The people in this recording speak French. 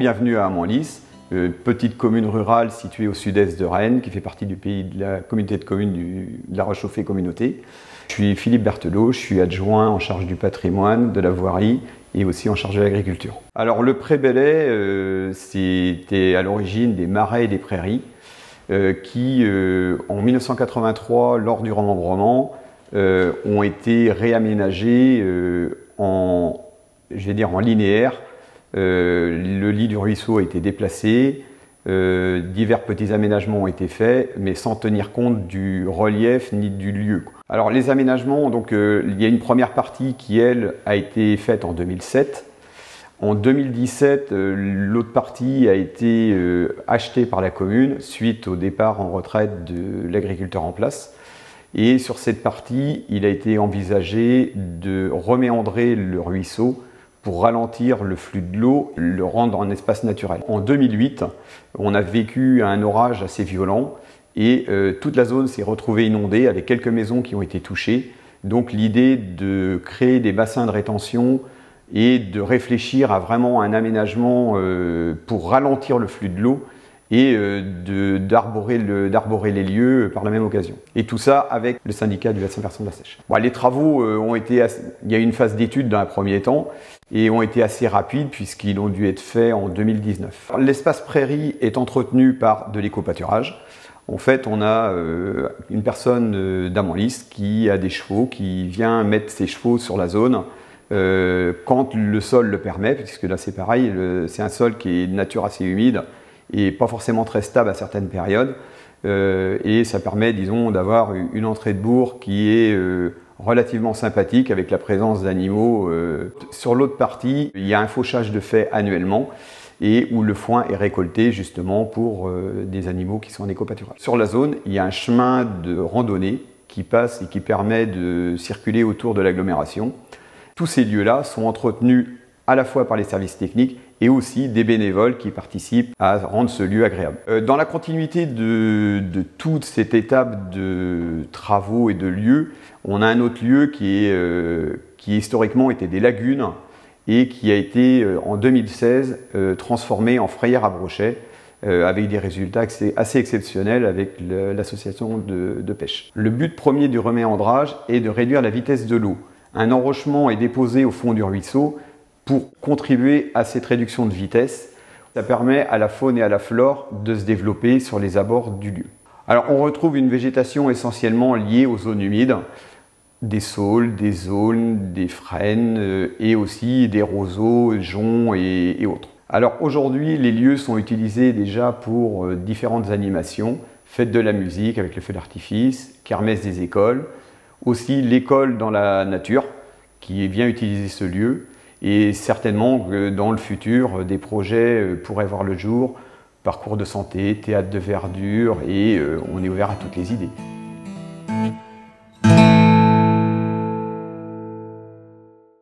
bienvenue à Amanlis, petite commune rurale située au sud-est de Rennes, qui fait partie du pays de la communauté de communes de la Roche-Chauffée Communauté. Je suis Philippe Berthelot, je suis adjoint en charge du patrimoine, de la voirie et aussi en charge de l'agriculture. Alors le Pré Bellay, c'était à l'origine des marais et des prairies qui, en 1983, lors du remembrement, ont été réaménagés en linéaire. Le lit du ruisseau a été déplacé, divers petits aménagements ont été faits, mais sans tenir compte du relief ni du lieu. Alors les aménagements, donc, il y a une première partie qui, elle, a été faite en 2007. En 2017, l'autre partie a été achetée par la commune suite au départ en retraite de l'agriculteur en place. Et sur cette partie, il a été envisagé de reméandrer le ruisseau pour ralentir le flux de l'eau, le rendre en espace naturel. En 2008, on a vécu un orage assez violent et toute la zone s'est retrouvée inondée avec quelques maisons qui ont été touchées. Donc l'idée de créer des bassins de rétention et de réfléchir à vraiment un aménagement pour ralentir le flux de l'eau et d'arborer les lieux par la même occasion. Et tout ça avec le syndicat du bassin versant de la Seiche. Bon, les travaux il y a eu une phase d'étude dans un premier temps et ont été assez rapides puisqu'ils ont dû être faits en 2019. L'espace prairie est entretenu par de l'éco-pâturage. En fait, on a une personne d'Amanlis qui a des chevaux, qui vient mettre ses chevaux sur la zone quand le sol le permet, puisque là c'est pareil, c'est un sol qui est de nature assez humide et pas forcément très stable à certaines périodes. Et ça permet, disons, d'avoir une entrée de bourg qui est relativement sympathique avec la présence d'animaux. Sur l'autre partie, il y a un fauchage de fait annuellement et où le foin est récolté justement pour des animaux qui sont en éco-pâturage. Sur la zone, il y a un chemin de randonnée qui passe et qui permet de circuler autour de l'agglomération. Tous ces lieux-là sont entretenus à la fois par les services techniques et aussi des bénévoles qui participent à rendre ce lieu agréable. Dans la continuité de toute cette étape de travaux et de lieux, on a un autre lieu qui historiquement était des lagunes et qui a été en 2016 transformé en frayère à brochet avec des résultats assez exceptionnels avec l'association de pêche. Le but premier du reméandrage est de réduire la vitesse de l'eau. Un enrochement est déposé au fond du ruisseau pour contribuer à cette réduction de vitesse. Ça permet à la faune et à la flore de se développer sur les abords du lieu. Alors on retrouve une végétation essentiellement liée aux zones humides, des saules, des aulnes, des frênes et aussi des roseaux, joncs et autres. Alors aujourd'hui, les lieux sont utilisés déjà pour différentes animations, fêtes de la musique avec le feu d'artifice, kermesse des écoles, aussi l'école dans la nature qui vient utiliser ce lieu. Et certainement que dans le futur, des projets pourraient voir le jour, parcours de santé, théâtre de verdure, et on est ouvert à toutes les idées.